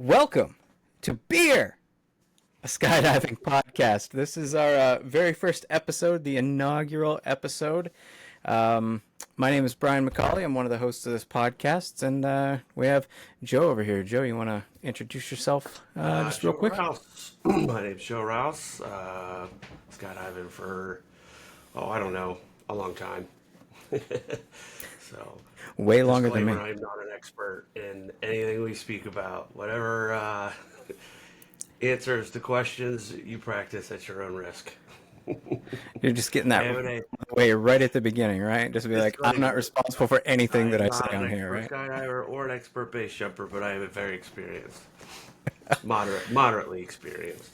Welcome to Beer, a skydiving podcast. This is our very first episode, the inaugural episode. My name is Brian McCauley. I'm one of the hosts of this podcast, and we have Joe over here. Joe, you want to introduce yourself just real Joe quick? Rouse. My name's Joe Rouse. Skydiving for, I don't know, a long time. So, Way longer than disclaimer, me. I'm not an expert in anything we speak about. Whatever answers to questions, you practice at your own risk. You're just getting I that am an way right at the beginning, right? Just be like, I'm not disclaimer. responsible for anything I that am I say not an on here, expert right? skydiver or an expert base jumper, but I am very experienced. Moderately experienced.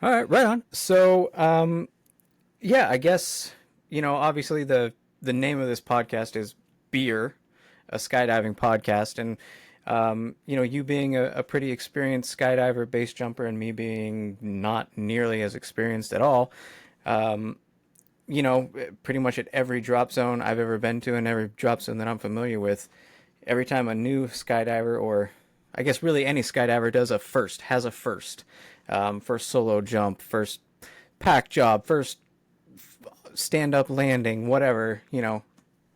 All right, right on. So, yeah, I guess, obviously the name of this podcast is Beer, a skydiving podcast, and you being a pretty experienced skydiver, base jumper, and me being not nearly as experienced at all, um, pretty much at every drop zone I've ever been to and every drop zone that I'm familiar with, every time a new skydiver, or I guess really any skydiver has a first, first solo jump, first pack job, first stand up landing, whatever,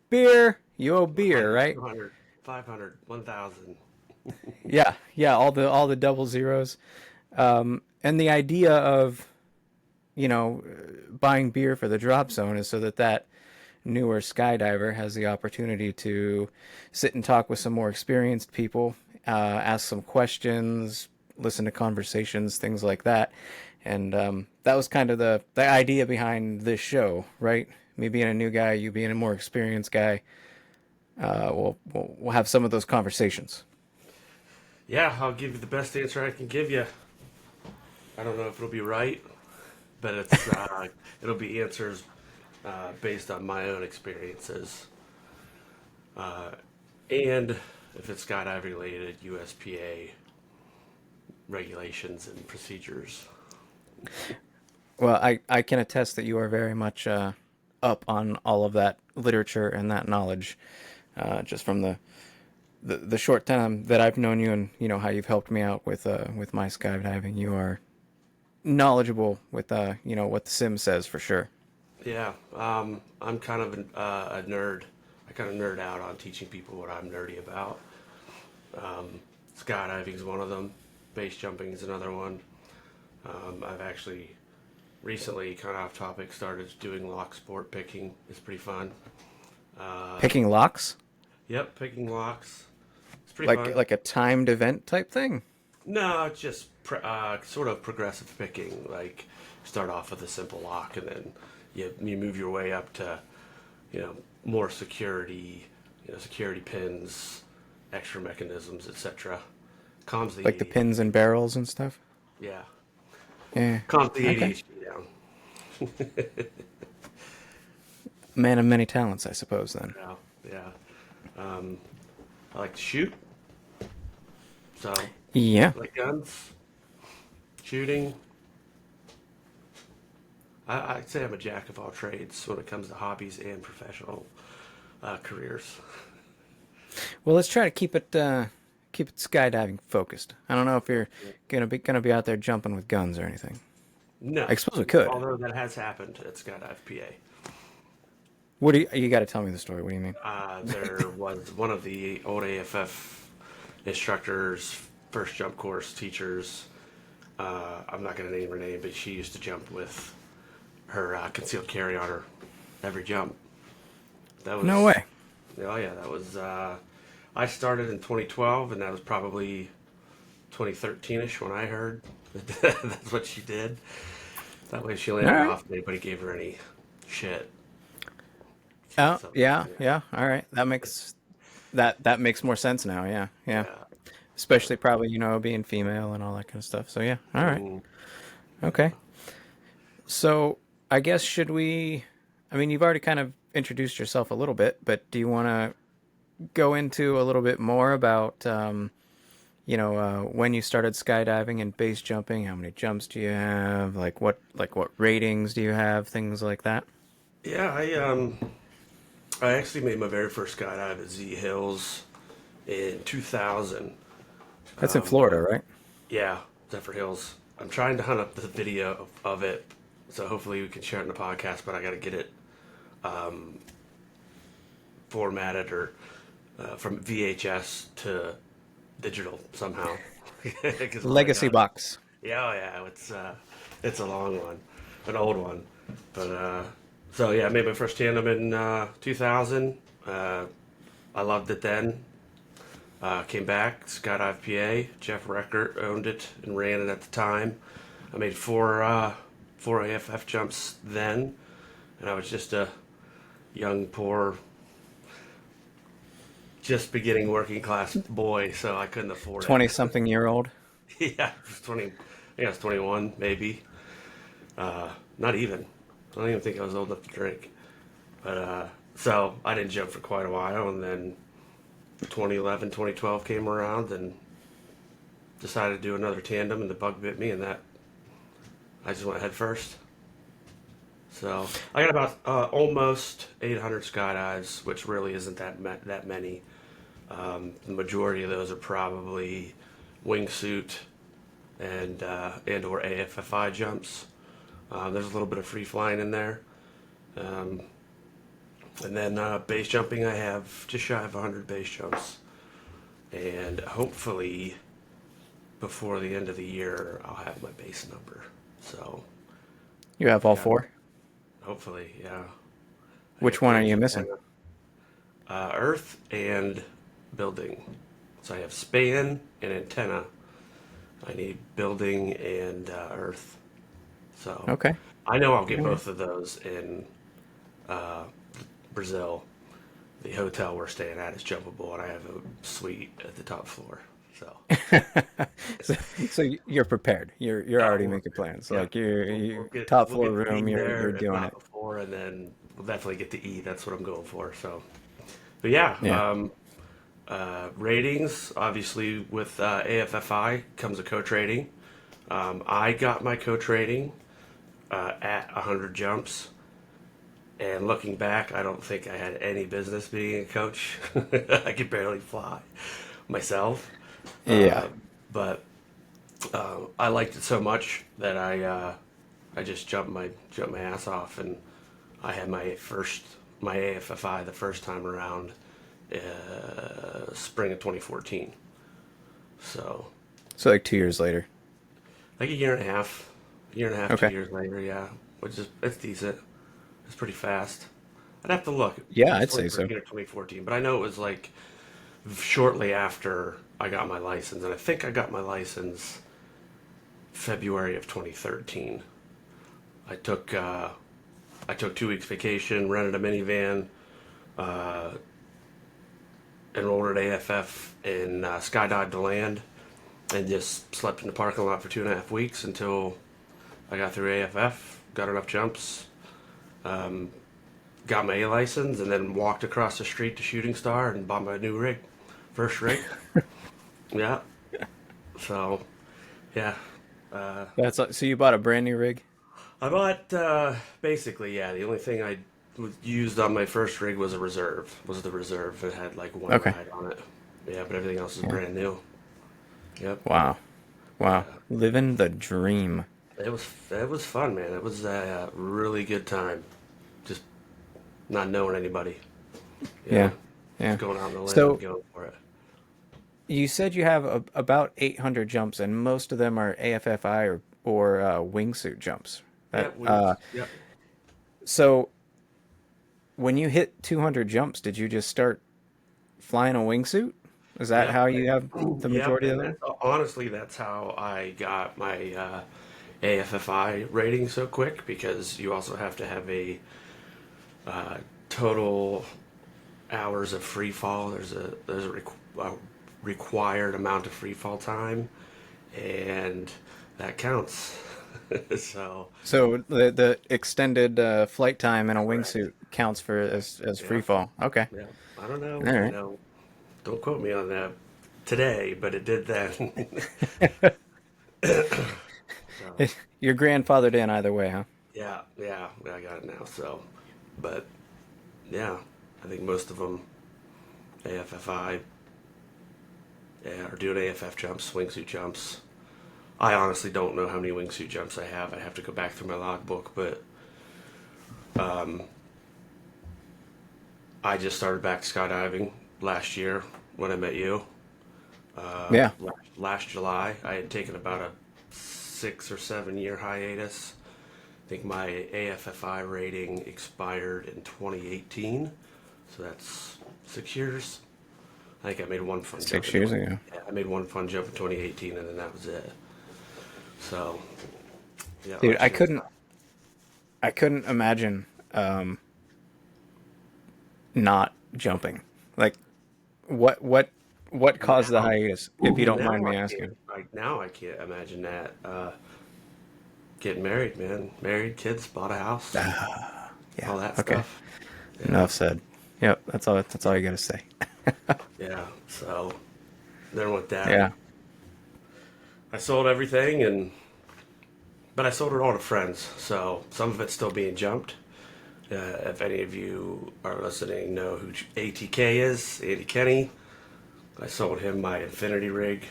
beer, you owe beer, 100, right? 200, 500, 1,000. Yeah, all the double zeros. And the idea of, buying beer for the drop zone is so that newer skydiver has the opportunity to sit and talk with some more experienced people, ask some questions, listen to conversations, things like that. And that was kind of the idea behind this show, right? Me being a new guy, you being a more experienced guy. We'll have some of those conversations. Yeah, I'll give you the best answer I can give you. I don't know if it'll be right, but it'll be answers based on my own experiences, and if it's skydive related, USPA regulations and procedures. Well, I can attest that you are very much up on all of that literature and that knowledge, just from the short time that I've known you, and how you've helped me out with my skydiving. You are knowledgeable with what the sim says for sure. Yeah, I'm kind of a nerd. I kind of nerd out on teaching people what I'm nerdy about. Skydiving is one of them. Base jumping is another one. I've actually recently, kind of off topic, started doing lock sport picking. It's pretty fun. Picking locks, Yep, picking locks. It's pretty like fun. like a timed event type thing. No, it's just sort of progressive picking. Like start off with a simple lock, and then you move your way up to more security, security pins, extra mechanisms, etc. Calms Like the the pins and barrels and stuff. yeah, Yeah. calms the Okay. ADHD down. Man of many talents, I suppose. Then. Yeah, yeah. I like to shoot, so Yeah. like guns, shooting. I'd say I'm a jack of all trades when it comes to hobbies and professional careers. Well, let's try to keep it skydiving focused. I don't know if you're gonna be out there jumping with guns or anything. No, I suppose we could. although that has happened at Skydive PA. What do you got to tell me the story? What do you mean? There was one of the old AFF instructors, first jump course teachers. I'm not going to name her name, but she used to jump with her concealed carry on her every jump. That No was, way. oh yeah, that was. I started in 2012, and that was probably 2013ish when I heard that's what she did. That way she All landed right. off, and anybody gave her any shit. Oh, So yeah, yeah, yeah. All right. That makes more sense now. Yeah, yeah. yeah. Especially probably being female and all that kind of stuff. So yeah. All right. Mm, Okay. So I guess should we? I mean, you've already kind of introduced yourself a little bit, but do you want to go into a little bit more about when you started skydiving and base jumping? How many jumps do you have? Like what ratings do you have? Things like that. yeah, I actually made my very first skydive at Z Hills in 2000. That's in Florida, right? Yeah, Zephyr Hills. I'm trying to hunt up the video of it, so hopefully we can share it in the podcast. But I got to get it formatted or from VHS to digital somehow. Because all I Legacy got, box. yeah, oh, yeah, it's a long one, an old one. But so yeah, I made my first tandem in 2000. I loved it then. Came back, Skydive PA. Jeff Reckert owned it and ran it at the time. I made four AFF jumps then, and I was just a young, poor, just beginning working class boy, so I couldn't afford it. 20 something year old. Yeah, I was 20. I think I was 21, maybe. Not even. I don't even think I was old enough to drink. But so I didn't jump for quite a while, and then 2011, 2012 came around, and decided to do another tandem, and the bug bit me, and that I just went head first. So I got about almost 800 skydives, which really isn't that many. The majority of those are probably wingsuit and or AFFI jumps. There's a little bit of free flying in there. Um, and then base jumping, I have just shy of 100 base jumps. And hopefully before the end of the year, I'll have my base number. So, You have all yeah, four? hopefully, yeah. I Which got one are base, you missing? antenna, earth, and building. So I have span and antenna. I need building and earth. So Okay. I know I'll get All right. both of those in uh, Brazil. The hotel we're staying at is jumpable, and I have a suite at the top floor. So, so, so you're prepared. You're oh, already we're making plans. yeah, Like you, we'll you get top floor to room. be You're there, if doing not it. before, and then we'll definitely get to eat. That's what I'm going for. So, but yeah, Yeah. ratings obviously with AFFI comes a coach rating. I got my coach rating at 100 jumps. And looking back, I don't think I had any business being a coach. I could barely fly myself. Yeah. But I liked it so much that I just jumped my ass off, and I had my AFFI the first time around, spring of 2014. So So like 2 years later. like a year and a half, two Okay. years later, yeah, which is it's decent. It's pretty fast. I'd have to look. It Yeah, was I'd say so. 2013 or 2014, but I know it was like shortly after I got my license, and I think I got my license February of 2013. I took uh, I took 2 weeks vacation, rented a minivan, enrolled at AFF, and skydived to land, and just slept in the parking lot for 2.5 weeks until I got through AFF, got enough jumps, got my A license, and then walked across the street to Shooting Star and bought my new rig, first rig. Yeah. So, yeah. So you bought a brand new rig? I bought basically, yeah. The only thing I used on my first rig was a reserve. Was the reserve? It had like one Okay. ride on it. Yeah, but everything else is Yeah. brand new. Yep. Wow. Wow. Yeah. Living the dream. It was fun, man. It was a really good time. Just not knowing anybody. You Yeah. know, Yeah. just going out on the limb and So going for it. you said you have about 800 jumps, and most of them are AFFI or wingsuit jumps. Yeah, That wings. Yep. so when you hit 200 jumps, did you just start flying a wingsuit? Is that Yep. how you have the Yep. majority of And them? that, honestly, that's how I got my AFFI rating so quick, because you also have to have a total hours of free fall. A required amount of free fall time, and that counts. So So the extended flight time in a correct. wingsuit counts for as free Yeah, fall. Okay. yeah. I don't know. All You right. know, don't quote me on that today, but it did then. So You're grandfathered in either way, huh? yeah, yeah, I got it now. So, but yeah, I think most of them AFFI or doing AFF jumps, wingsuit jumps. I honestly don't know how many wingsuit jumps I have. I have to go back through my logbook, but I just started back skydiving last year when I met you. Yeah. Last July, I had taken about a 6 or 7 year hiatus. I think my AFFI rating expired in 2018, so that's 6 years. I think I made one fun jump 6 years ago. yeah, I made one fun jump in 2018, and then that was it. So, yeah, Dude, last year was tough. I couldn't imagine not jumping. Like, what what what caused the Now, hiatus, if you don't mind now me I can't. asking? Now I can't imagine that. Getting married, man. Married, kids, bought a house, Yeah. all that Okay. stuff. Yeah, Enough said. Yep. That's all you got to say. yeah. So then with that, Yeah. I sold everything, but I sold it all to friends. So some of it's still being jumped. If any of you are listening, know who ATK is, Andy Kenny. I sold him my infinity rig.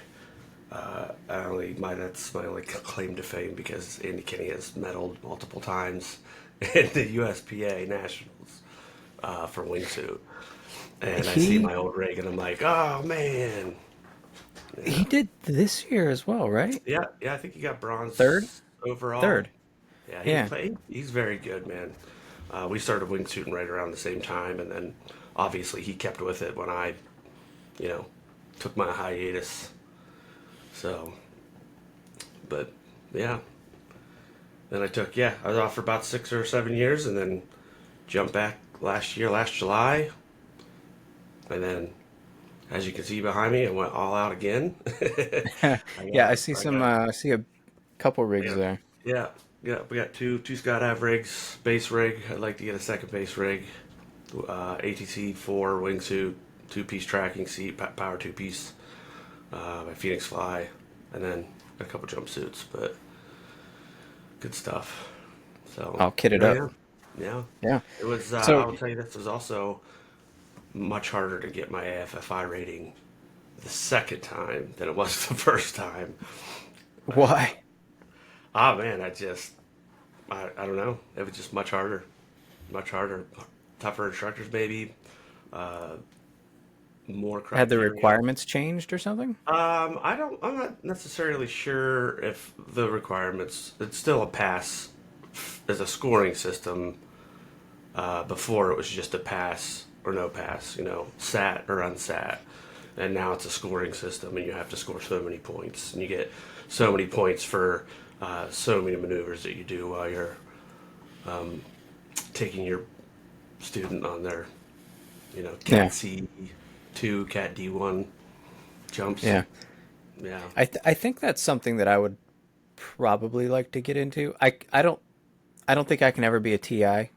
That's my only claim to fame because Andy Kenny has medaled multiple times in the USPA Nationals for wingsuit. And I see He my old rig and I'm like, oh man. he Yeah. did this year as well, right? Yeah, yeah, I think he got Third? bronze overall. Third. Yeah, Yeah. he's very good, man. We started wingsuiting right around the same time, and then obviously he kept with it when I, you know, took my hiatus. So, but yeah, then I was off for about 6 or 7 years, and then jumped back last July, and then as you can see behind me, I went all out again. Yeah, I I got, I see a couple I rigs got, there. yeah, yeah. We got two skydive rigs, base rig. I'd like to get a second base rig, ATC 4 wingsuit, 2 piece tracking seat, power 2 piece, my Phoenix Fly, and then a couple jumpsuits. But good stuff. So I'll kit it here I up. am. Yeah, Yeah. it was. So I will tell you, this was also much harder to get my AFFI rating the second time than it was the first time. why? Man, I don't know. It was just much harder, tougher instructors maybe, uh, more Had the criteria. requirements changed or something? I'm not necessarily sure if the requirements. It's still a pass as a scoring system. Before it was just a pass or no pass, sat or unsat, and now it's a scoring system, and you have to score so many points, and you get so many points for so many maneuvers that you do while you're taking your student on their, Yeah. Cat C2, Cat D1 jumps. Yeah. Yeah. I think that's something that I would probably like to get into. I don't think I can ever be a TI,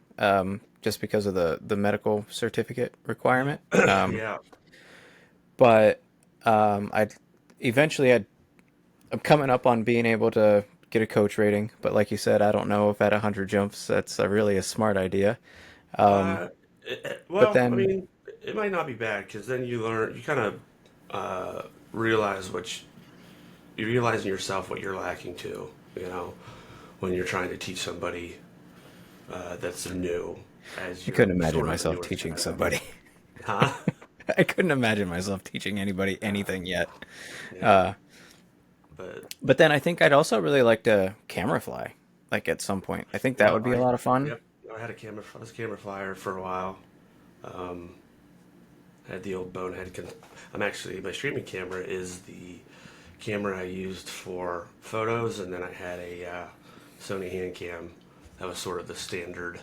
just because of the medical certificate requirement. Yeah. But I'd eventually I'm coming up on being able to get a coach rating. But like you said, I don't know if at 100 jumps that's really a smart idea. Um, Uh, but well, I then mean, it might not be bad because then you kind of realize you realize in yourself what you're lacking to, you know, when you're trying to teach somebody that's new as I you're couldn't imagine sort of a myself newer teaching skydiver. somebody. Huh? I couldn't imagine myself teaching anybody anything yet. Yeah. Uh, But but then I think I'd also really like to camera fly, like at some point. I think that yeah, would be a lot of fun. yep, I was a camera flyer for a while. Um, I had the old bonehead. My streaming camera is the camera I used for photos, and then I had a Sony hand cam that was sort of the standard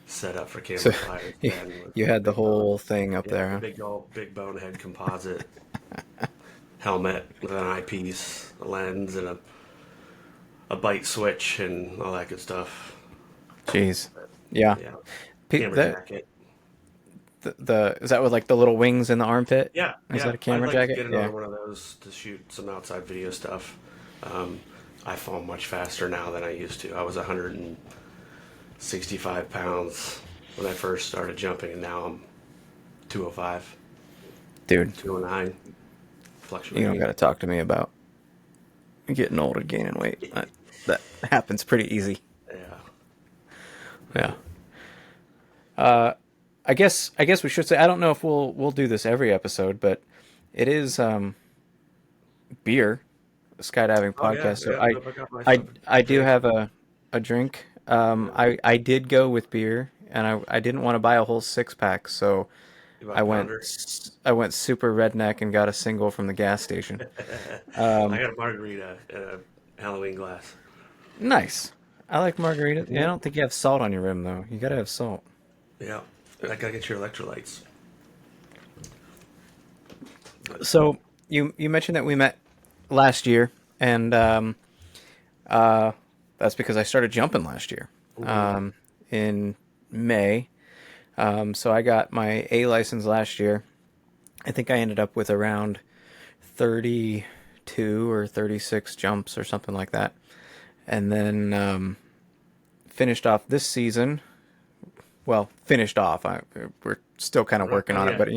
setup for So camera flyers you, then with you the had the big bone. whole thing up Yeah, the there, big bonehead composite helmet with an eyepiece, a lens, and a bite switch, and all that good stuff. huh? Jeez. Yeah. Yeah, Pe- camera The, jacket. the is that with like the little wings in the armpit? Yeah, Is that yeah. a I'd camera like to jacket? get another Yeah. one of those to shoot some outside video stuff. Um, I fall much faster now than I used to. I was 165 pounds when I first started jumping, and now I'm 205, Dude, 209. You don't got fluctuating. to talk to me about getting old and gaining weight. That happens pretty easy. Yeah. Yeah. I guess we should say I don't know if we'll do this every episode, but it is beer, a skydiving Oh yeah, podcast. So yeah. I Nope, I got my I stuff. I do Drink. have a drink. Yeah. I did go with beer, and I didn't want to buy a whole six pack, so You bought a pounder. I went super redneck and got a single from the gas station. I Um, got a margarita in a Halloween glass. nice. I like margaritas. Yeah, I Mhm. don't think you have salt on your rim though. You gotta have salt. Yeah. I gotta get your electrolytes. But So you mentioned that we met last year, and uh, that's because I started jumping last year, mhm. in May. So I got my A license last year. I think I ended up with around 32 or 36 jumps or something like that. And then finished off this season. Well, finished off. We're still kind of Not working done on it, yet. but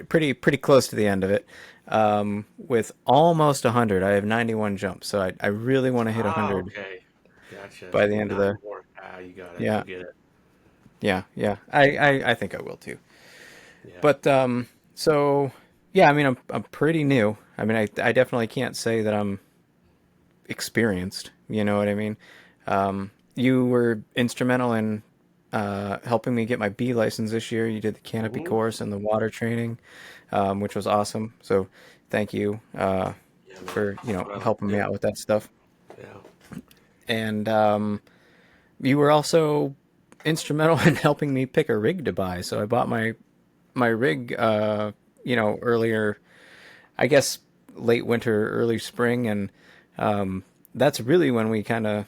pretty close to the end of it. With almost 100, I have 91 jumps. So I really want to hit Ah, 100 okay. Gotcha. by the Need end of nine the. more. Ah, you got it. Yeah, You'll get it. yeah. I think I will too. Yeah. But so yeah, I mean, I'm pretty new. I mean, I definitely can't say that I'm experienced. You know what I mean? You were instrumental in helping me get my B license this year. You did the canopy Mhm. course and the water training, which was awesome. So thank you Yeah, man. for That's what I like helping to me do. out with that stuff. Yeah. And you were also instrumental in helping me pick a rig to buy. So I bought my rig, earlier, I guess late winter, early spring, and that's really when we kind of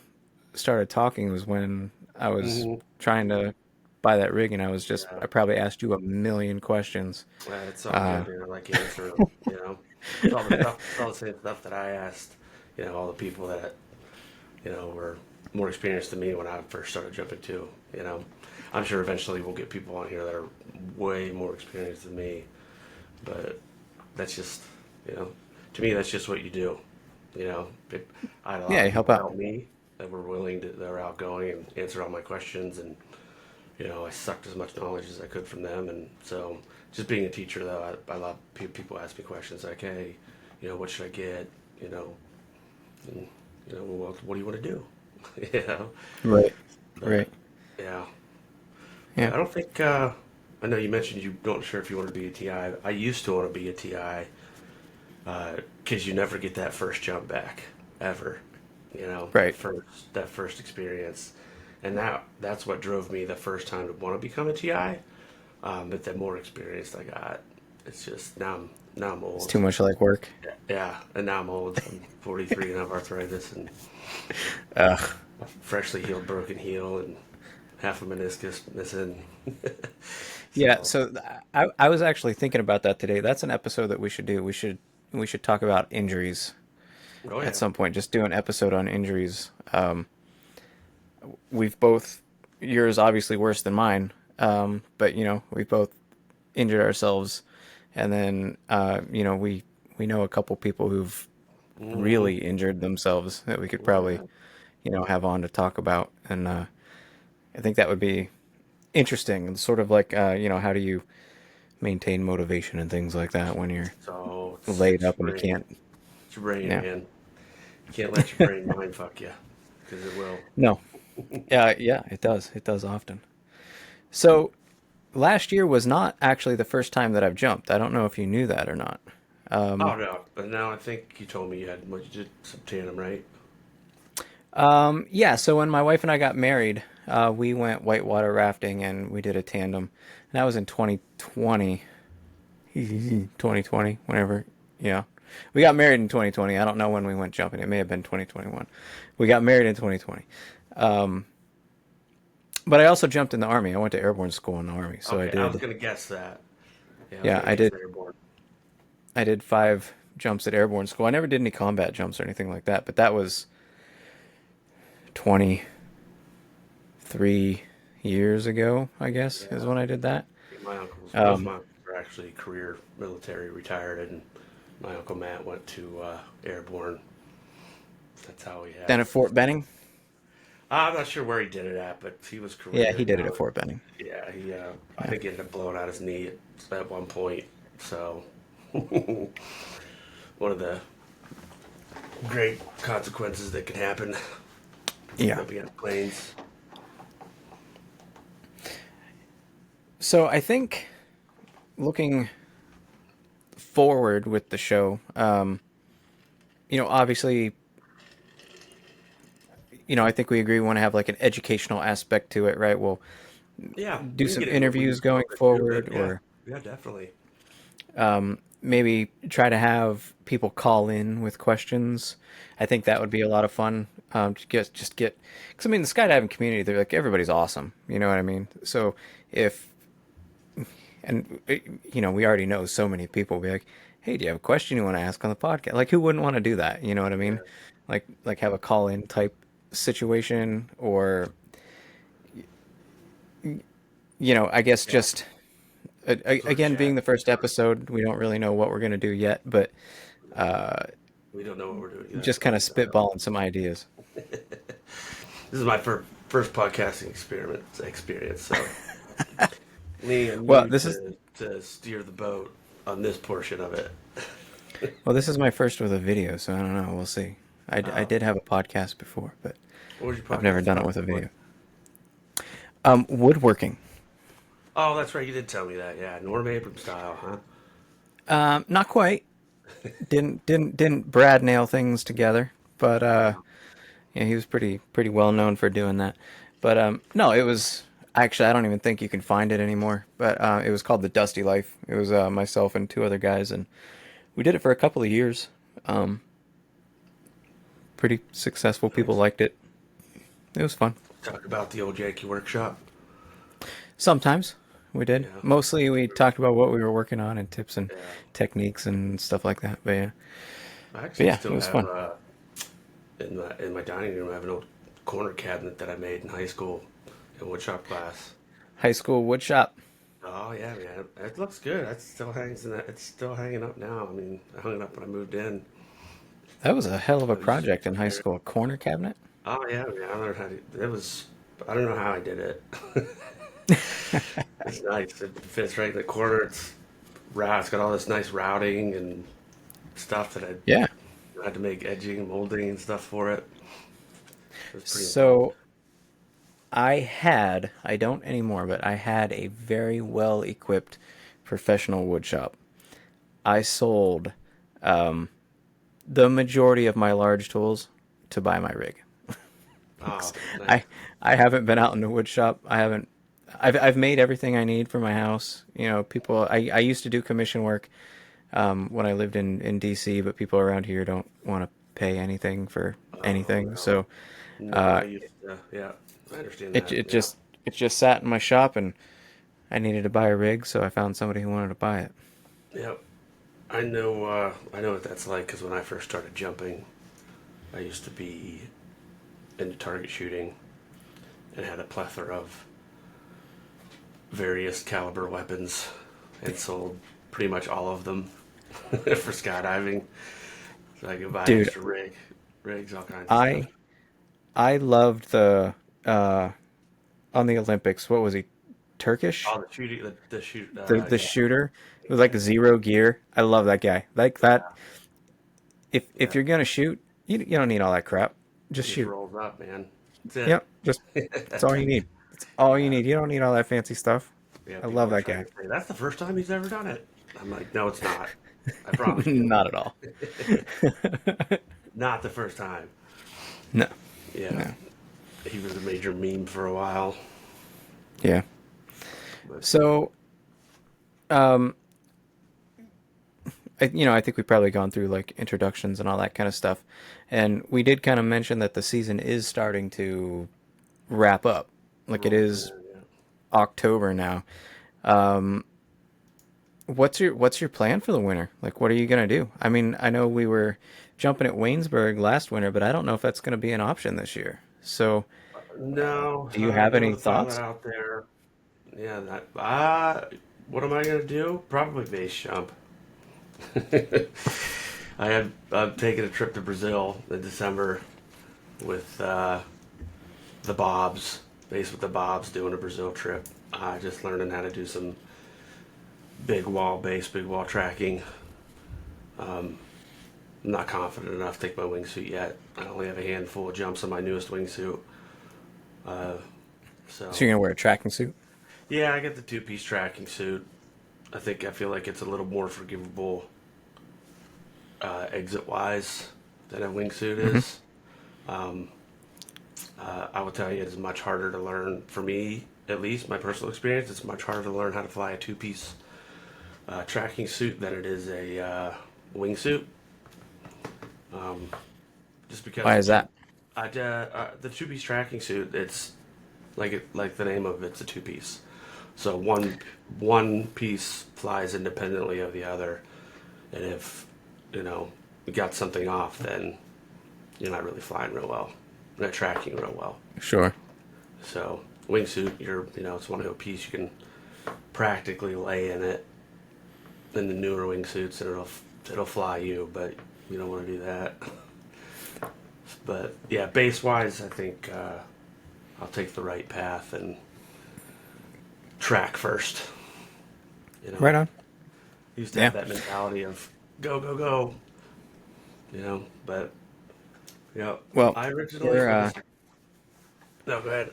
started talking. Was when I was Mhm. trying to buy that rig, and Yeah. I probably asked you a million questions. It's all Uh, good, man. I like answering them. It's all the stuff. It's all the same stuff that I asked. All the people that were more experienced than me when I first started jumping too. I'm sure eventually we'll get people on here that are way more experienced than me. But that's just, you know, to me, that's just what you do. I had a lot yeah, of you help people out. help me that were outgoing and answer all my questions, and I sucked as much knowledge as I could from them. And so, just being a teacher, though, I love people ask me questions like, "Hey, what should I get?" You know, and, well, what do you want to do? you know, Right, but right. yeah, but Yeah, I don't think. I know you mentioned you don't sure if you want to be a TI. I used to want to be a TI because you never get that first jump back ever. right. That first experience, and that's what drove me the first time to want to become a TI. But the more experience I got, it's just now I'm It's old. too much like work. Yeah, and now I'm old. I'm 43 and I have arthritis and Ugh. a freshly healed broken heel and half a meniscus missing. Yeah, so, so I was actually thinking about that today. That's an episode that we should do. We should talk about injuries oh at yeah. some point. Just do an episode on injuries. We've both yours obviously worse than mine, but we've both injured ourselves, and then we know a couple people who've Hmm. really injured themselves that we could Oh probably yeah. have on to talk about, and I think that would be interesting. And sort of like how do you maintain motivation and things like that when you're So laid it's up your and you brain. can't. It's your brain, Yeah. man. You can't let your brain mind fuck you because it will. No. Yeah, it does. It does often. So last year was not actually the first time that I've jumped. I don't know if you knew that or not. Oh no, but now I think you told me you did some tandem, right? Yeah, so when my wife and I got married, we went whitewater rafting and we did a tandem. And that was in 2020. 2020, whenever, yeah. We got married in 2020. I don't know when we went jumping. It may have been 2021. We got married in 2020. Um, but I also jumped in the Army. I went to airborne school in the Army. So Okay, I was gonna guess that. Yeah, I was yeah, gonna guess airborne. I did 5 jumps at airborne school. I never did any combat jumps or anything like that, but that was 23 years ago, I guess, is Yeah, when I did that. my uncles, both Um, my uncles are actually career military retired, and My uncle Matt went to Airborne. That's how he Then had. at Fort Benning. I'm not sure where he did it at, but he was Yeah, he career. did it at Fort Benning. Yeah, he. I Yeah. think he ended up blowing out his knee at one point. So, one of the great consequences that can happen Yeah. jumping out of planes. So I think looking forward with the show, obviously, I think we agree we want to have like an educational aspect to it, right? We'll Yeah, do we can some get into it interviews a little going bit too, but forward, yeah, or yeah, definitely. maybe try to have people call in with questions. I think that would be a lot of fun. Because I mean, the skydiving community, they're like everybody's awesome. You know what I mean? So if and we already know so many people will be like, hey, do you have a question you want to ask on the podcast? Like, who wouldn't want to do that? You know what I mean? Yeah, Like have a call in type situation, or I guess yeah. just Sort of again, being chat. the first episode, we don't really know what we're gonna do yet, but We don't know what we're doing either, just kind but of spitballing some ideas. this is my first podcasting experience. So leaning on Well, you this is to steer the boat on this portion of it. this is my first with a video, so I don't know. We'll see. I Oh, did have a podcast before, but what was your I've never podcast done it about with a before? video. Woodworking. Oh, that's right. You did tell me that. Yeah, Norm Abram style, huh? Not quite. Didn't Brad nail things together, but Uh, yeah, he was pretty well known for doing that. But no, it was actually I don't even think you can find it anymore. But it was called the Dusty Life. It was myself and two other guys, and we did it for a couple of years. Um, Pretty successful. People nice. liked it. It was fun. Talk about the old Yankee workshop. Sometimes we did. Yeah, Mostly we talked about what we were working on and tips and yeah. techniques and stuff like that. I But actually yeah, it still was have fun. in my dining room. I have an old corner cabinet that I made in high school in woodshop class. High school wood shop. Oh yeah, man, it looks good. It still hangs in that. It's still hanging up now. I mean, I hung it up when I moved in. That was a hell of a I was project in high there. school. A corner cabinet. Oh yeah, man, I learned how to. It was. I don't know how I did it. It's nice. It fits right in the corner. It's got all this nice routing and stuff that Yeah. I had to make edging, molding, and stuff for it. It was pretty involved. So I don't anymore, but I had a very well equipped professional wood shop. I sold the majority of my large tools to buy my rig. Oh, nice. I I haven't been out in the wood shop. I haven't. I've made everything I need for my house. People. I used to do commission work when I lived in DC, but people around here don't want to pay anything for Oh anything. no, So no. uh, I used to. Yeah, I understand it that. it Yeah, just it just sat in my shop, and I needed to buy a rig, so I found somebody who wanted to buy it. yeah. I know. I know what that's like because when I first started jumping, I used to be into target shooting and had a plethora of various caliber weapons and sold pretty much all of them for skydiving. So I could buy Dude, extra rigs, all kinds of stuff. I I loved the uh, on the Olympics. What was he? Turkish? All the shooting, the shoot, The yeah, shooter with like yeah, zero gear. I love that guy. Like that. yeah, If yeah. you're gonna shoot, you don't need all that crap. Just He just shoot. rolls up, man. That's Yep. Just that's all you it. need. That's all you Yeah, need. You don't need all that fancy stuff. yeah. I People love are that trying guy. to say that's the first time he's ever done it. I'm like, no, it's not. I promise you, Not at all. not the first time. No. Yeah, No. he was a major meme for a while, Yeah. but So, um, I think we've probably gone through like introductions and all that kind of stuff, and we did kind of mention that the season is starting to wrap up. Like it roll to is it. Yeah. October now. Um, what's your plan for the winter? Like, what are you gonna do? I mean, I know we were jumping at Waynesburg last winter, but I don't know if that's gonna be an option this year. So, No, do you I have don't know any to throw that thoughts? out there. Yeah, what am I gonna do? Probably base jump. I'm taking a trip to Brazil in December with the Bobs, based with the Bobs, doing a Brazil trip. Just learning how to do some big wall tracking. I'm not confident enough to take my wingsuit yet. I only have a handful of jumps on my newest wingsuit. Uh, So so you're gonna wear a tracking suit? yeah, I get the two-piece tracking suit. I feel like it's a little more forgivable exit wise than a wingsuit Hmm. is. Um, I will tell you, it's much harder to learn for me, at least my personal experience. It's much harder to learn how to fly a two-piece tracking suit than it is a wingsuit. Just Why because is that? the two-piece tracking suit, it's like the name of it's a two-piece. So one piece flies independently of the other, and if you got something off, then you're not really flying real well, not tracking real well. Sure. So wingsuit, it's one piece. You can practically lay in it in the newer wingsuits, and it'll fly you, but you don't want to do that. But yeah, base wise, I think I'll take the right path and track first. You know, Right on. used to Yeah. have that mentality of go go go. But Well, I originally we're for this. No, go ahead.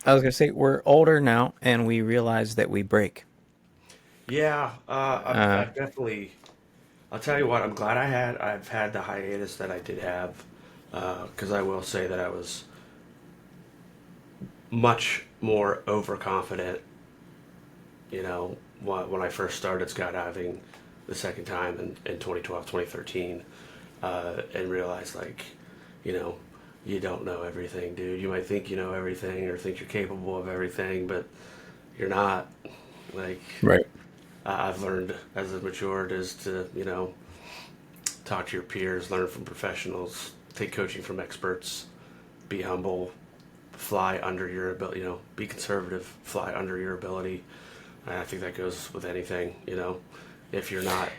I was gonna say we're older now, and we realize that we break. Yeah, Uh, I've definitely. I'll tell you what. I've had the hiatus that I did have, because I will say that I was much more overconfident. When I first started skydiving the second time in 2012, 2013, and realized you know, you don't know everything, dude. You might think you know everything or think you're capable of everything, but you're not. Like right. I've learned as I've matured is to talk to your peers, learn from professionals, take coaching from experts, be humble, fly under your ability. Be conservative, fly under your ability. And I think that goes with anything. If you're not,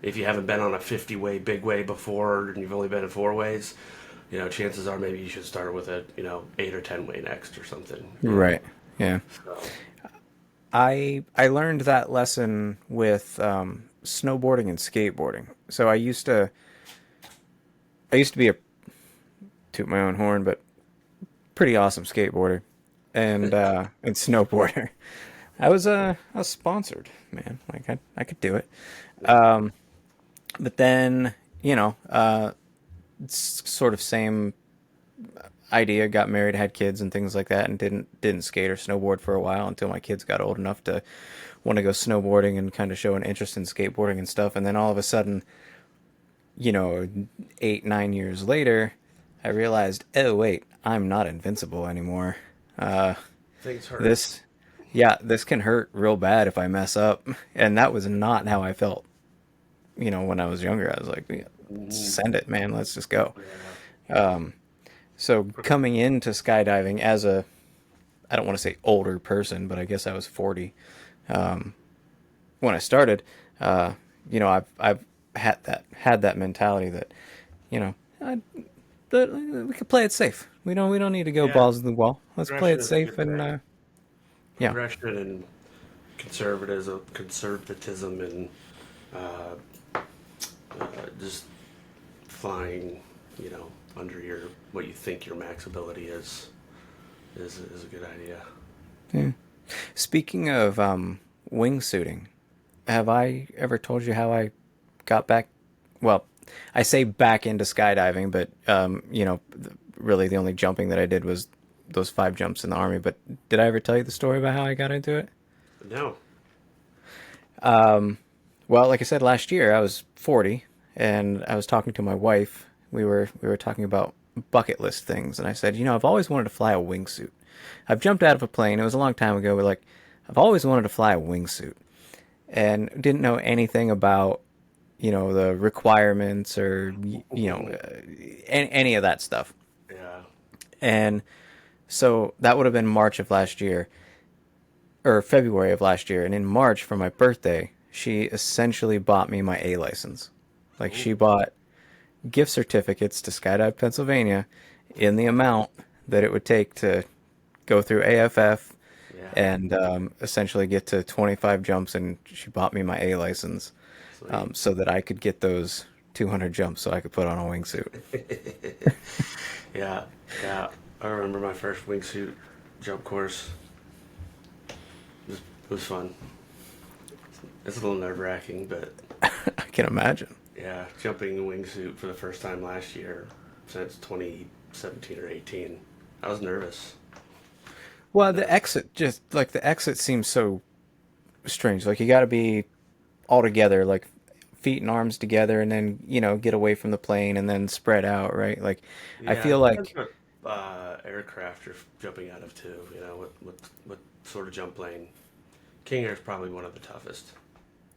if you haven't been on a 50-way big way before and you've only been in four ways, chances are maybe you should start with a 8 or 10 way next or something. Right. Yeah. So I learned that lesson with snowboarding and skateboarding. So I used to be a toot my own horn, but pretty awesome skateboarder and snowboarder. I was sponsored, man. Like I could do it. But then it's sort of same idea. Got married, had kids, and things like that, and didn't skate or snowboard for a while until my kids got old enough to want to go snowboarding and kind of show an interest in skateboarding and stuff. And then all of a sudden, you know, 8 9 years later, I realized, oh wait, I'm not invincible anymore. Uh, things hurt. this, yeah, this can hurt real bad if I mess up, and that was not how I felt. When I was younger, I was like, yeah, Mm, send it, man, let's just go. yeah. So coming into skydiving as I don't want to say older person, but I guess I was 40 when I started. Uh, I've had that mentality that you know I, that we could play it safe. We don't need to go Yeah. balls to the wall. Let's play Progression it is a safe good and thing. yeah, Progression and conservatism, and uh, just flying, under your what you think your max ability is a good idea. yeah. Speaking of wingsuiting, have I ever told you how I got back? Well, I say back into skydiving, but really the only jumping that I did was those 5 jumps in the army. But did I ever tell you the story about how I got into it? No. Well, like I said, last year I was 40, and I was talking to my wife. We were talking about bucket list things, and I said, I've always wanted to fly a wingsuit. I've jumped out of a plane. It was a long time ago, but like, I've always wanted to fly a wingsuit, and didn't know anything about the requirements or any of that stuff. Yeah. And so that would have been March of last year or February of last year. And in March for my birthday, she essentially bought me my A license. Like she Ooh, bought gift certificates to Skydive Pennsylvania in the amount that it would take to go through AFF yeah, and essentially get to 25 jumps, and she bought me my A license sweet. so that I could get those 200 jumps so I could put on a wingsuit. Yeah, yeah. I remember my first wingsuit jump course. It was fun. It's a little nerve wracking, but I can imagine. yeah, jumping a wingsuit for the first time last year since 2017 or 18. I was nervous. Well, the Uh, exit, just like the exit seems so strange. Like you got to be all together, like feet and arms together, and then get away from the plane and then spread out, right? Like I yeah, feel it depends like, what aircraft you're jumping out of too. You know, what sort of jump plane. King Air is probably one of the toughest.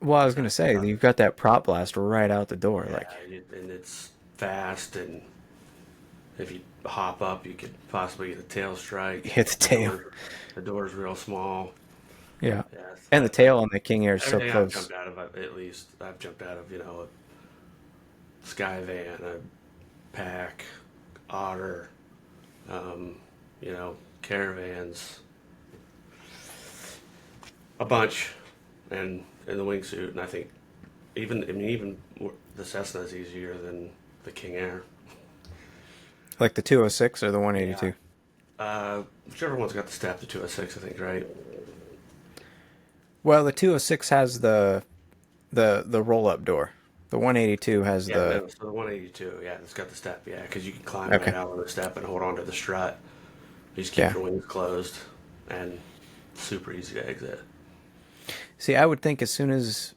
well, I was It's gonna got say you've got that prop blast right out the door. yeah, Like and it's fast, and if you hop up, you could possibly get a tail strike. hit the The tail. the door's real small. Yeah, Yes, and the tail on the King Air is so everything I've close. jumped out of, at least I've jumped out of, a Skyvan, a pack, otter, um, caravans, a bunch, and in the wingsuit. And I think even the Cessna is easier than the King Air. Like the 206 or the Yeah. 182. Whichever one's got the step, the 206, I think, right? Well, the 206 has the roll up door. The 182 has Yeah, the no, so the 182, yeah, it's got the step, yeah, because you can climb right okay. out on the step and hold on to the strut. You just keep Yeah. your wings closed, and super easy to exit. See, I would think as soon as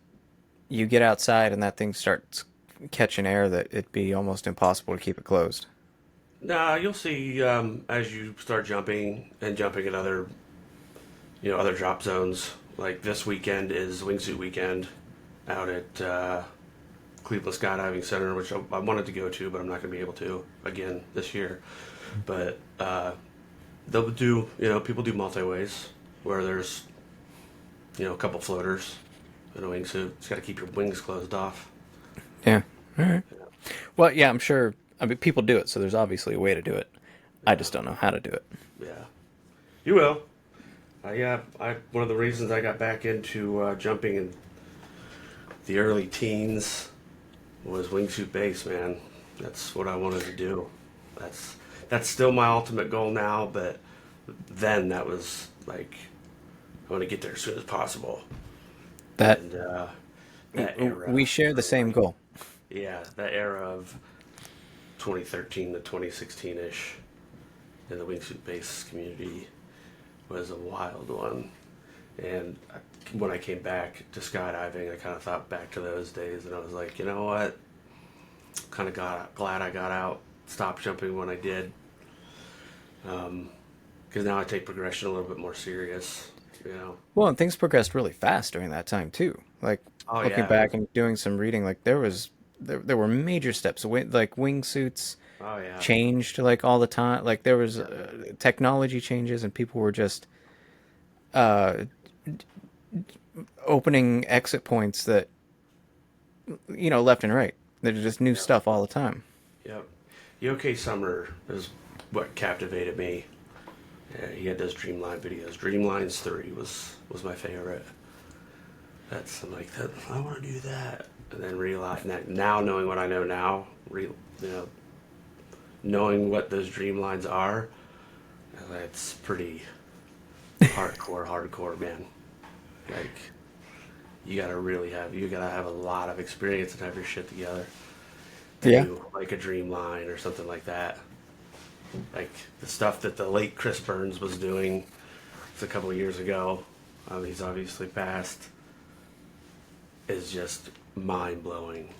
you get outside and that thing starts catching air, that it'd be almost impossible to keep it closed. Nah, you'll see as you start jumping and jumping at other drop zones. Like this weekend is wingsuit weekend out at Cleveland Skydiving Center, which I wanted to go to, but I'm not going to be able to again this year. But they'll do, people do multi-ways where there's, a couple floaters in a wingsuit. Just got to keep your wings closed off. Yeah. All right. Well, yeah, I'm sure. I mean, people do it, so there's obviously a way to do it. I Yeah, just don't know how to do it. yeah. You will. Yeah, one of the reasons I got back into jumping in the early teens was wingsuit base, man. That's what I wanted to do. That's still my ultimate goal now, but then that was like I want to get there as soon as possible. That And that we era, share the of same like goal. yeah, that era of 2013 to 2016 ish in the wingsuit base community was a wild one. And when I came back to skydiving, I kind of thought back to those days, and I was like, you know what? Kind of glad I got out, stopped jumping when I did, because now I take progression a little bit more serious. You know? Well, and things progressed really fast during that time too. Like Oh looking yeah. back and doing some reading, like there were major steps. Like wingsuits Oh yeah. changed like all the time. Like there was Yep. technology changes, and people were just uh, opening exit points that left and right. There's just new Yep. stuff all the time. Yep. Yoke Summer is what captivated me. Yeah, he had those Dreamline videos. Dreamlines 3 was my favorite. I'm like that. I want to do that, and then realize now knowing what I know now, you know, knowing what those Dreamlines are, it's pretty hardcore, man. Like you gotta have a lot of experience and have your shit together to Yeah. do like a Dreamline or something like that. Like the stuff that the late Chris Burns was doing a couple of years ago. He's obviously passed. Is just mind blowing.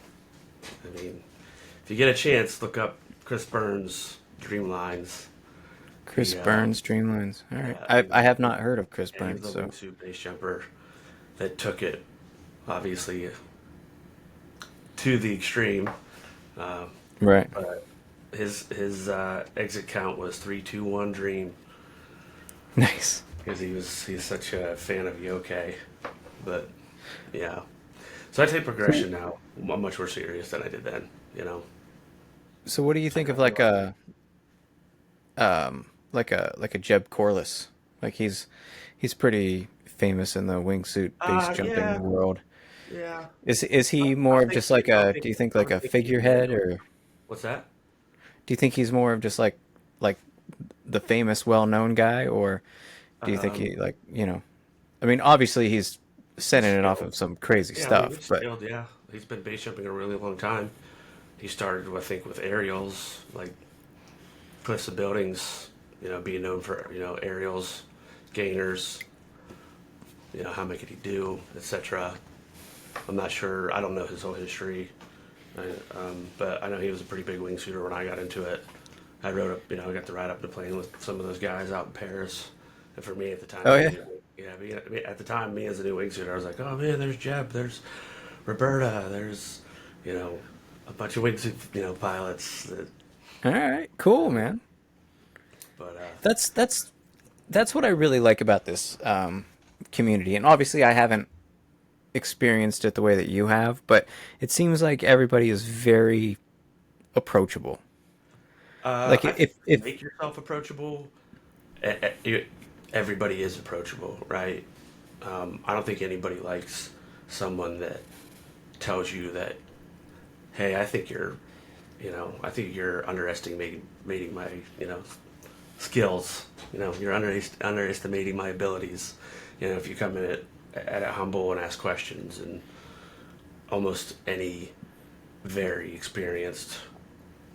I mean, if you get a chance, look up Chris Burns Dreamlines. Chris He, Burns, Dreamlines. All right. yeah, I have not heard of Chris yeah, he was Burns, a so wingsuit base jumper that took it, obviously, to the extreme. Um, right. but his exit count was 3, 2, 1 Dream Nice. because he's such a fan of Yoke. But yeah, So I take So, progression now. I'm much more serious than I did then. You know, so what do you I think know, of I know like a Jeb Corliss? Like he's pretty famous in the wingsuit base yeah, jumping world. yeah. Is he I more of think just he, like a, do you think I like would a think he can figurehead, handle it. or What's that? do you think he's more of just like the famous well-known guy, or do you think Um, he, like, I mean, obviously he's he's sending it off skilled. of some crazy Yeah, I mean, stuff, he's but skilled. Yeah, he's been base jumping a really long time. He started, I think, with aerials, like cliffs of buildings. You know, being known for aerials, gainers. How many could he do, etc. I'm not sure. I don't know his whole history, but I know he was a pretty big wingsuiter when I got into it. I rode up, I got to ride up the plane with some of those guys out in Paris. And for me at the time, oh yeah. at the time, me as a new wingsuiter, I was like, oh man, there's Jeb, there's Roberta, there's, you know, a bunch of wingsuit, pilots. That, All right, you cool, know, man. but That's what I really like about this community, and obviously I haven't experienced it the way that you have, but it seems like everybody is very approachable. Like I think if you if make yourself approachable, everybody is approachable, right? I don't think anybody likes someone that tells you that, hey, I think you're underestimating my, skills. You're underestimating my abilities. If you come in at it humble and ask questions, and almost any very experienced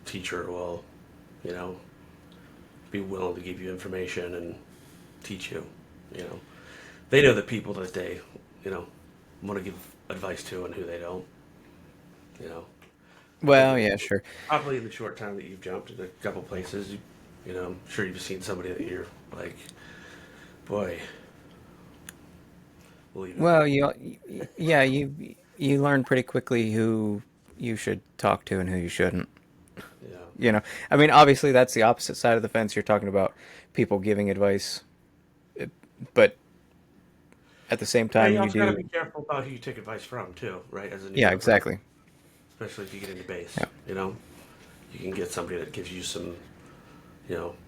teacher will, you know, be willing to give you information and teach you. You know, they know the people that they, you know, want to give advice to and who they don't. You know, I think well, yeah, sure. probably in the short time that you've jumped in a couple places, I'm sure you've seen somebody that you're like, boy, we'll leave it Well, there. yeah, you learn pretty quickly who you should talk to and who you shouldn't. Yeah. I mean, obviously that's the opposite side of the fence. You're talking about people giving advice, but at the same Yeah, you time, you also got to be do. careful about who you take advice from too, right? As a new Yeah, jumper, exactly. especially if you get into base, Yeah. you can get somebody that gives you some,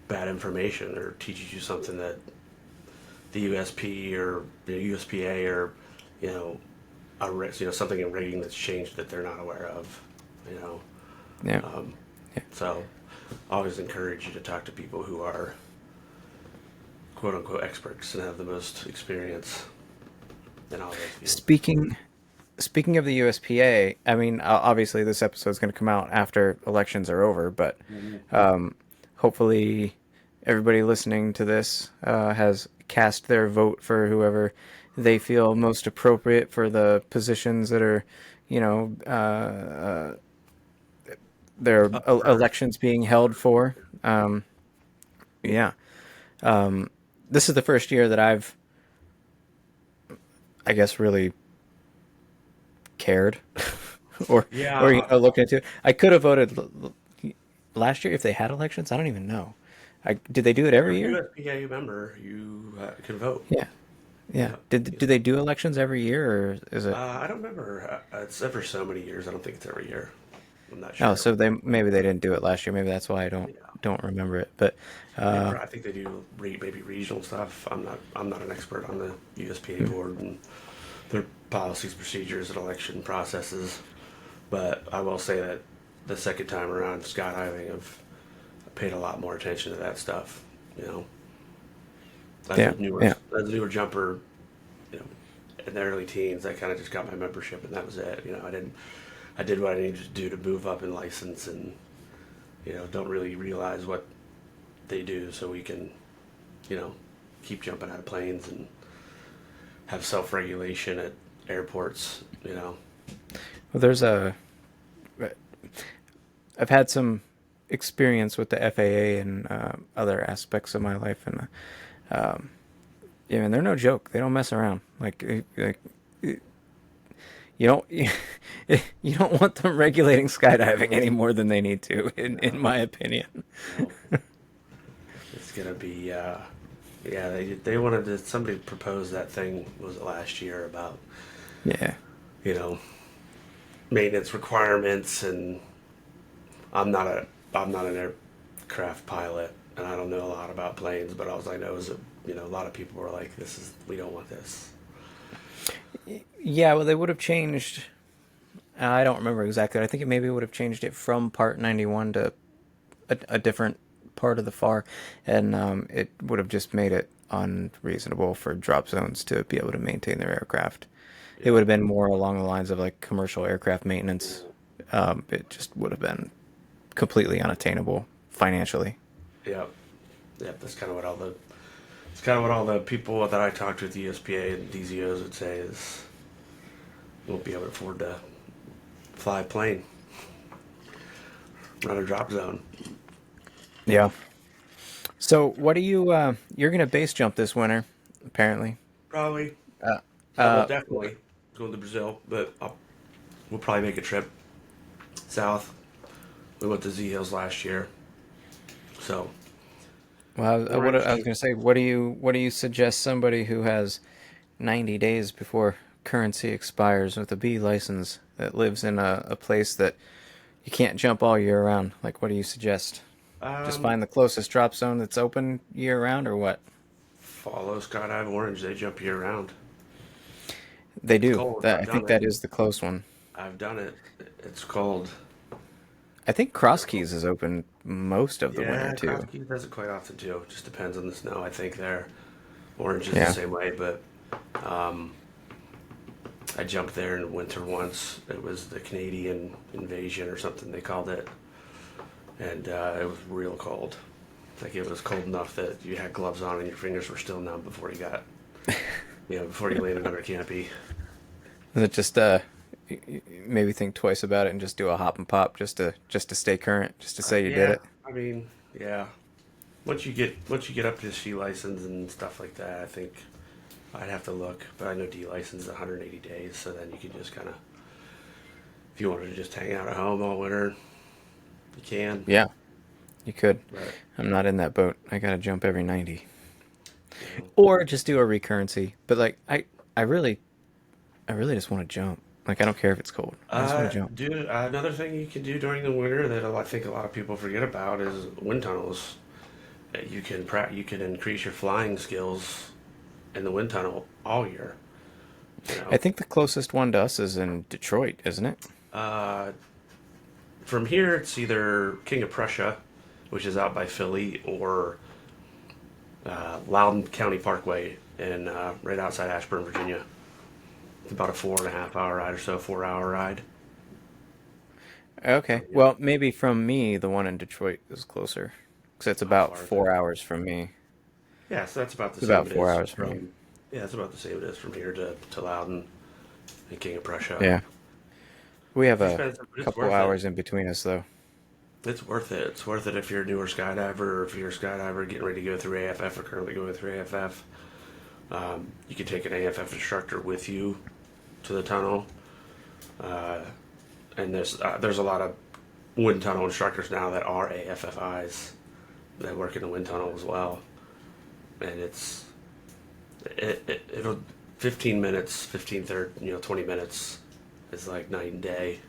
bad information or teaches you something that the USP or the USPA or, you know, something in rigging that's changed that they're not aware of, you know. Yeah. Um, Yeah. so, I always encourage you to talk to people who are quote unquote experts and have the most experience in all those fields. Speaking of the USPA, I mean, obviously this episode is going to come out after elections are over, but Mhm. hopefully everybody listening to this has cast their vote for whoever they feel most appropriate for the positions that are, you know, their Up for elections being held for. Yeah. This is the first year that I guess, really cared or yeah. looked into it. I could have voted last year if they had elections. I don't even know. Did they do it If you're every a year? USPA member, you can vote. Yeah, yeah. Yeah. Do they do elections every year, or is it? I don't remember. It's every so many years. I don't think it's every year. I'm not Oh, sure. so they maybe they didn't do it last year. Maybe that's why I don't Yeah. don't remember it. But I think they do maybe regional stuff. I'm not an expert on the USPA hmm, board and their policies, procedures, and election processes. But I will say that the second time around skydiving, I've paid a lot more attention to that stuff. You know, yeah, yeah, as a newer jumper, you know, in the early teens, I kind of just got my membership and that was it. I did what I needed to do to move up in license, and don't really realize what they do, so we can, you know, keep jumping out of planes and have self-regulation at airports. well, I've had some experience with the FAA and other aspects of my life, and yeah, man, they're no joke. They don't mess around. Like you don't you don't want them regulating skydiving any more than they need to, in No, my opinion. no, it's gonna be. Yeah, they wanted to. Somebody proposed that thing was it last year about Yeah. you know maintenance requirements, and I'm not a I'm not an aircraft pilot, and I don't know a lot about planes. But all I know is that a lot of people were like, "This is we don't want this." Yeah, well, they would have changed. I don't remember exactly. I think it maybe would have changed it from Part 91 to a different part of the FAR, and it would have just made it unreasonable for drop zones to be able to maintain their aircraft. It would Yeah, have been more along the lines of like commercial aircraft maintenance. It just would have been completely unattainable financially. yeah, yeah. That's kind of what all the people that I talked to at the USPA and DZOs would say is won't be able to afford to fly a plane, run a drop zone. Yeah. So, what do you? You're gonna base jump this winter, apparently. Probably, Uh, well, uh, definitely going to Brazil, but we'll probably make a trip south. We went to Z Hills last year, so well, we're what I was interested. gonna say, what do you suggest somebody who has 90 days before currency expires with a B license that lives in a place that you can't jump all year round? Like, what do you suggest? Just Um, find the closest drop zone that's open year round, or what? Follow Skydive Orange. They jump year round. They It's do. cold. That I've I done think it. that is the close one. I've done it. It's cold. I think Cross Keys is open most of the winter Yeah, too. Kropski does it quite often too. Just depends on the snow. I think there. Orange is the Yeah. same way, but um, I jumped there in winter once. It was the Canadian invasion or something they called it, and it was real cold. Like it was cold enough that you had gloves on and your fingers were still numb before before you landed under canopy. Is it just maybe think twice about it and just do a hop and pop just to stay current, just to say you did Yeah, it? I mean, yeah. Once you get up to the C license and stuff like that, I think I'd have to look. But I know D license is 180 days, so then you can just kind of, if you wanted to just hang out at home all winter, you can. Yeah, you could. But I'm not in that boat. I gotta jump every 90, you know, or just do a recurrency. But like I really, I really just want to jump. Like I don't care if it's cold. I just want to jump. dude, another thing you can do during the winter that I think a lot of people forget about is wind tunnels. You can increase your flying skills in the wind tunnel all year. You I know, think the closest one to us is in Detroit, isn't it? uh, from here it's either King of Prussia, which is out by Philly, or Loudoun County Parkway in right outside Ashburn, Virginia. It's about a 4.5 hour ride or so, 4 hour ride. Okay. So yeah, Well, maybe from me, the one in Detroit is closer, because it's how about far is it? 4 hours from me. Yeah, so that's about the It's same about it four is hours from me. from. Yeah, it's about the same it is from here to Loudoun and King of Prussia. Yeah. We have It's a expensive, but it's couple worth it. hours in between us, though. It's worth it. It's worth it if you're a newer skydiver or if you're a skydiver getting ready to go through AFF or currently going through AFF. You can take an AFF instructor with you to the tunnel. Uh, and there's a lot of wind tunnel instructors now that are AFFIs that work in the wind tunnel as well. And it'll 15 minutes, 15 30, 20 minutes is like night and day,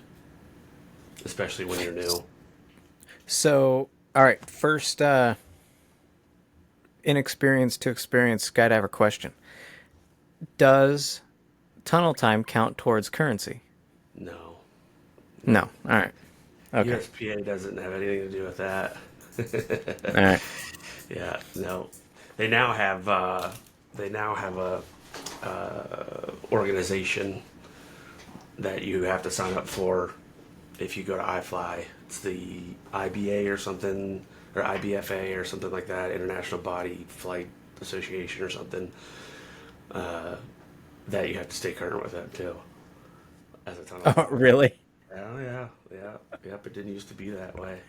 especially when you're new. So, all right, first inexperienced to experienced skydiver question. Does tunnel time count towards currency? No, No. no. All right. Okay. USPA doesn't have anything to do with that. All right. Yeah, no. They now have a organization that you have to sign up for if you go to iFly. It's the IBA or something, or IBFA or something like that, International Body Flight Association or something. Uh, that you have to stay current with that too as a tunnel Oh, diver. really? Oh yeah, yeah, yep. It didn't used to be that way.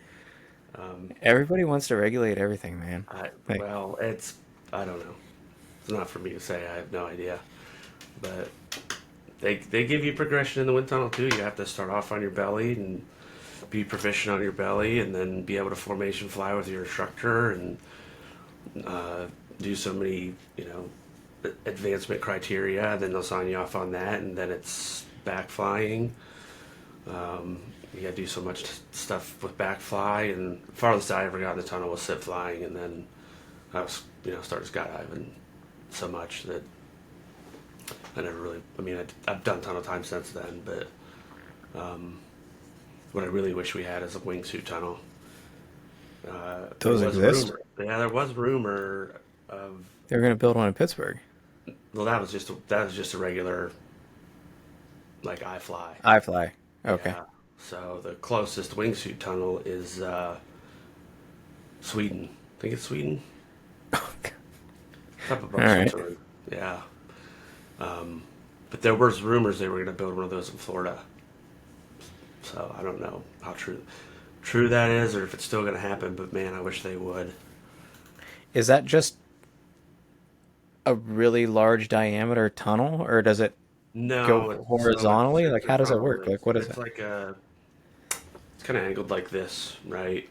Um, Everybody wants to regulate everything, man. Like, well, I don't know. It's not for me to say. I have no idea. But they give you progression in the wind tunnel too. You have to start off on your belly and be proficient on your belly, and then be able to formation fly with your instructor and uh, do so many advancement criteria. Then they'll sign you off on that, and then it's back flying. You got to do so much stuff with backfly, and farthest I ever got in the tunnel was sit flying, and then I was, started skydiving so much that I never really. I mean, I've done a ton of time since then, but what I really wish we had is a wingsuit tunnel. There Those was exist. rumor. Yeah, there was rumor of. They're going to build one in Pittsburgh. Well, that was just a regular like I fly. I fly. Okay. Yeah. So the closest wingsuit tunnel is Sweden. I think it's Sweden. All Up above right. Switzerland. Yeah. Um, but there was rumors they were going to build one of those in Florida. So I don't know how true that is, or if it's still going to happen. But man, I wish they would. Is that just a really large diameter tunnel, or does it go No, horizontally? Like, it's a how does it tunnel. work? Like, what is It's it? like it's kind of angled like this, right?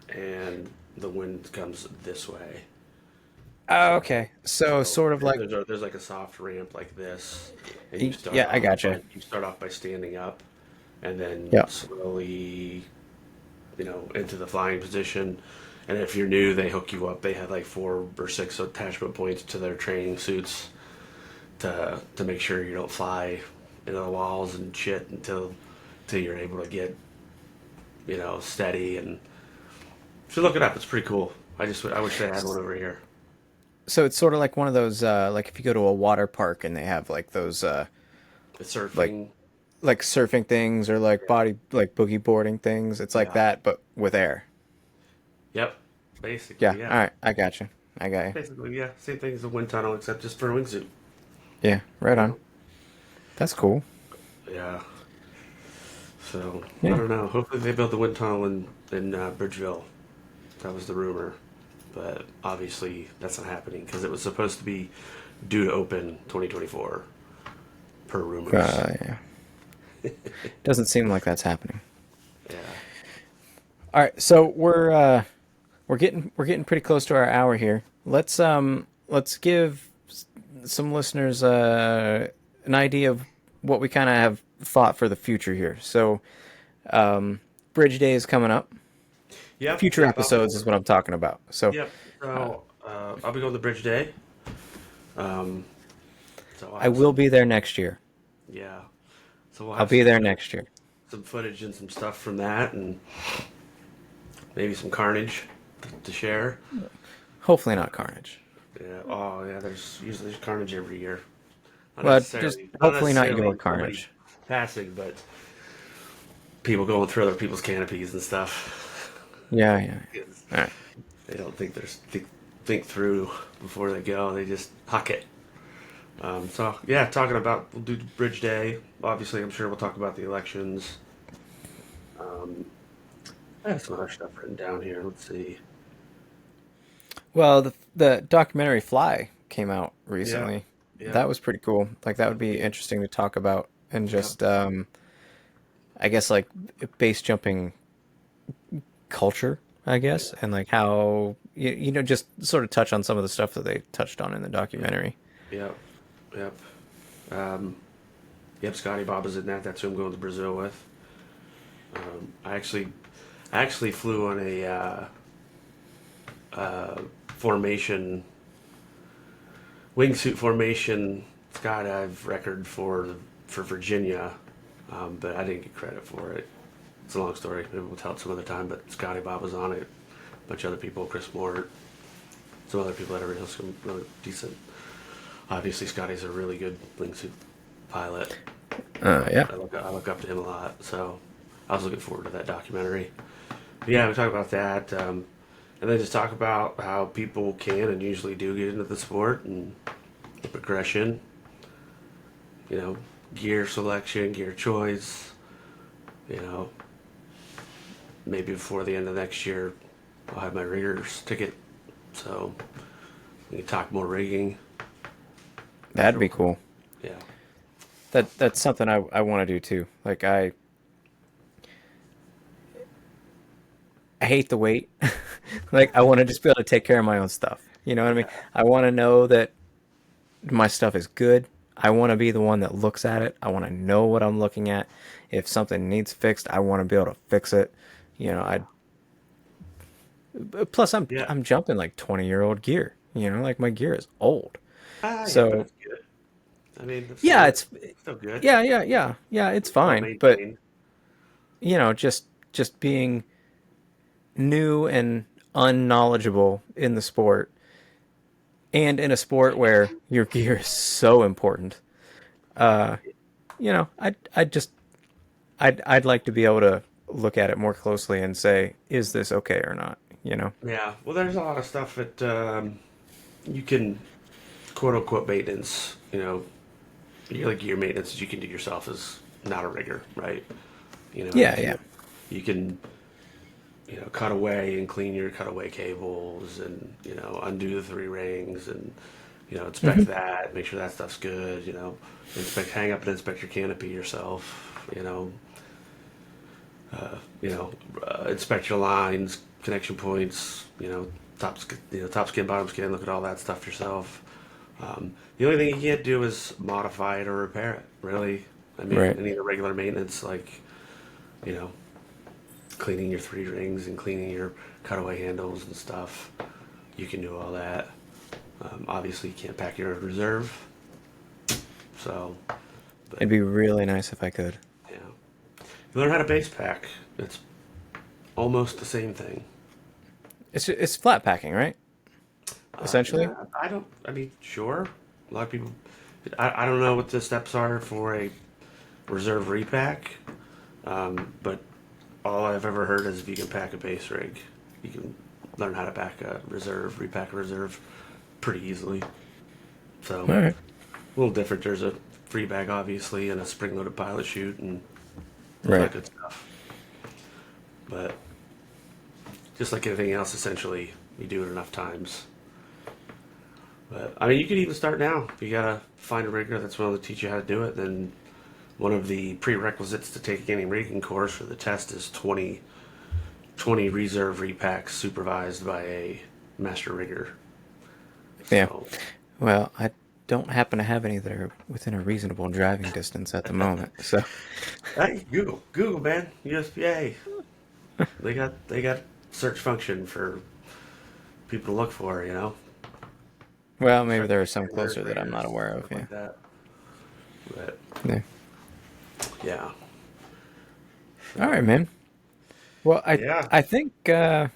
And the wind comes this way. Oh, So, okay. So, so sort of like, there's like a soft ramp like this, and yeah, I gotcha. you start off by standing up, and then Yeah. slowly, into the flying position. And if you're new, they hook you up. They have like 4 or 6 attachment points to their training suits to make sure you don't fly into the walls and shit until you're able to get steady. And if you look it up, it's pretty cool. I wish they had one over here. So it's sort of like one of those, like if you go to a water park and they have like those, The like surfing, surfing things or like yeah, like boogie boarding things. It's like yeah, that, but with air. yep, Yeah. basically, yeah, All right. I got you. I got you. basically, yeah, same thing as a wind tunnel except just for a wingsuit. Yeah. Right You on. know, That's cool. yeah. So I Yeah. don't know. Hopefully they build the wind tunnel in Bridgeville. That was the rumor, but obviously that's not happening because it was supposed to be due to open 2024 per rumors. Yeah. Doesn't seem like that's happening. Yeah. All right. So we're getting pretty close to our hour here. Let's give some listeners an idea of what we kind of have thought for the future here. So, Bridge Day is coming up. Yep. Future Yep. I'll be episodes is going. what I'm talking about. So, Yep. So I'll be going to Bridge Day. Um, so I'll I have will some. be there next year. Yeah. So we'll I'll have be some there next year. some footage and some stuff from that, and maybe some carnage to share. Hopefully not Carnage. Yeah. Oh, yeah. There's carnage every year. But just Not hopefully not necessarily your somebody Carnage. passing, but people going through other people's canopies and stuff. Yeah, yeah. 'Cause All right. they don't think through before they go. They just huck it. So yeah, we'll do Bridge Day. Obviously, I'm sure we'll talk about the elections. Um, I have some other stuff written down here. Let's see. Well, the documentary Fly came out Yeah, recently. yeah, That was pretty cool. Like that would be yeah, interesting to talk about and yeah, just I guess like base jumping culture, I guess, yeah, and like how just sort of touch on some of the stuff that they touched on in the yeah, documentary. yeah, yep. Um, yep. Scotty Bob is in that. That's who I'm going to Brazil with. Um, I actually, I actually flew on a formation wingsuit formation skydive record for Virginia, but I didn't get credit for it. It's a long story. Maybe we'll tell it some other time. But Scotty Bob was on it. A bunch of other people, Chris Moore, some other people that are really decent. Obviously, Scotty's a really good wingsuit pilot. Yeah, I look up to him a lot. So I was looking forward to that documentary. But yeah, we talk about that, and then just talk about how people can and usually do get into the sport and the progression. You know, gear selection, gear choice. You know, maybe before the end of next year, I'll have my riggers ticket, so we can talk more rigging. That's that'd real be cool. cool. Yeah, That's something I want to do too. Like I hate the wait. Like I want to just be able to take care of my own stuff. You know what I mean? yeah, I want to know that my stuff is good. I want to be the one that looks at it. I want to know what I'm looking at. If something needs fixed, I want to be able to fix it. You know, I plus Yeah. I'm jumping like 20-year-old gear. You know, like my gear is old. Yeah, but So it's good. I mean, it's yeah, still it's still good. yeah, it's It's well fine. But maintained. you know, just being new and unknowledgeable in the sport, and in a sport where your gear is so important. Uh, you know, I'd like to be able to look at it more closely and say, is this okay or not? You know? Yeah. Well, there's a lot of stuff that you can quote unquote maintenance. Your like gear maintenance that you can do yourself is not a rigger, right? You Yeah, can yeah. you can cut away and clean your cutaway cables and undo the three rings and inspect Hmm. that, make sure that stuff's good. Hang up and inspect your canopy yourself. You know, inspect your lines, connection points. Top skin, bottom skin. Look at all that stuff yourself. The only thing you can't do is modify it or repair it. Really, I mean, Right. any of the regular maintenance, like you know, cleaning your three rings and cleaning your cutaway handles and stuff, you can do all that. Obviously, you can't pack your reserve. So, It'd but be really nice if I could. yeah, you learn how to base pack. It's almost the same thing. It's flat packing, right? Essentially. Yeah, I don't. I mean, sure. A lot of people. I don't know what the steps are for a reserve repack, but all I've ever heard is if you can pack a base rig, you can learn how to pack a reserve, repack a reserve pretty easily. So All right. a little different. There's a free bag, obviously, and a spring-loaded pilot chute and all Right. that good stuff. But just like anything else, essentially, you do it enough times. But I mean, you could even start now. If you gotta find a rigger that's willing to teach you how to do it, then one of the prerequisites to take any rigging course for the test is 20 reserve repacks supervised by a master rigger. Yeah. So, Well, I don't happen to have any that are within a reasonable driving distance at the moment. So, hey, Google, man, USPA, they got search function for people to look for. well, maybe Search there are some standard closer that I'm not riggers, aware of. stuff Yeah. like that. But Yeah. yeah, All right, so man. Well, yeah, I think I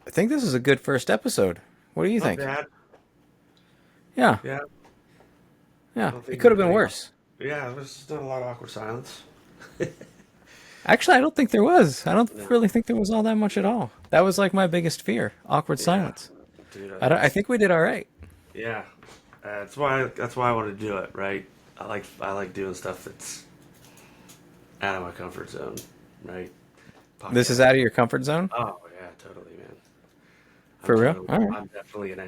think this is a good first episode. What do you not think? bad. Yeah. Yeah, I Yeah. don't It think could have there's been any. worse. Yeah, there's not a lot of awkward silence. Actually, I don't think there was. I don't No. really think there was all that much at all. That was like my biggest fear, awkward Yeah, silence. dude, I it's think we did all right. yeah. That's why I want to do it. Right. I like doing stuff that's out of my comfort zone. Right. This is Podcast. out of your comfort zone? Oh yeah, totally, man. For real? All right. I'm definitely an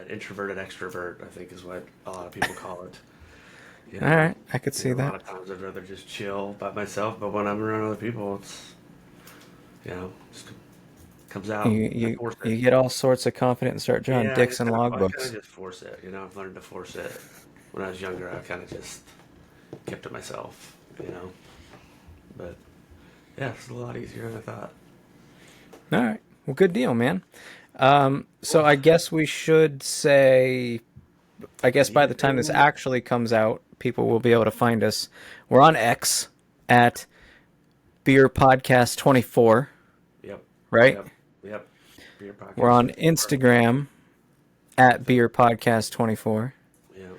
introverted extrovert. I think is what a lot of people call it. You All know, right. I could see a lot that. of times I'd rather just chill by myself, but when I'm around other people, it's just comes You, out. I you, force it. you get all sorts of confident and start drawing Yeah, I dicks just and kind of logbooks. just force it. I've learned to force it. When I was younger, I kind of just kept to myself. But yeah, it's a lot easier than I thought. All right. Well, good deal, man. So Cool. I guess we should say, I guess by You've the time this been. actually comes out, people will be able to find us. We're on X at Beer Podcast 24, Yep. right? Yep. Yep. Beer We're podcast on 24. Instagram at Yep. Beer Podcast 24. Yep.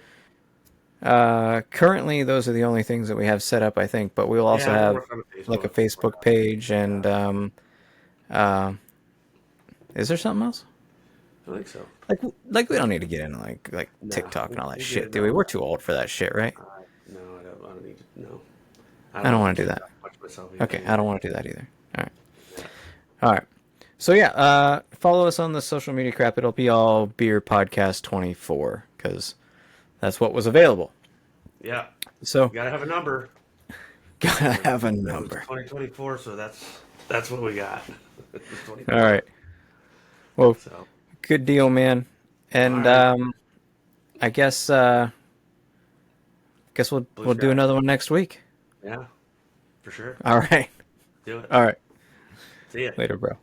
Currently, those are the only things that we have set up, I think, but we'll also Yeah, we're have working on like a Facebook. Facebook page Yeah, and uh, is there something else? I think so. Like we don't need to get into like Nah, TikTok and all that we're shit, good do we? on We're that. too old for that shit, right? No, I don't need to. No, I I don't don't use want to do that. TikTok much myself either. Okay, I Anyway. don't want to do that either. All right. Yeah. All right. So yeah, follow us on the social media crap. It'll be all Beer Podcast 24 because that's what was available. Yeah. So You gotta have a number. gotta It have a was number. 2024, so that's what we got. It was All 24. right. Well, So, good deal, man. all And right. I guess Guess we'll Blue we'll do sky. another one next week. Yeah, for sure. All right. Do it. All right. See ya. Later, bro.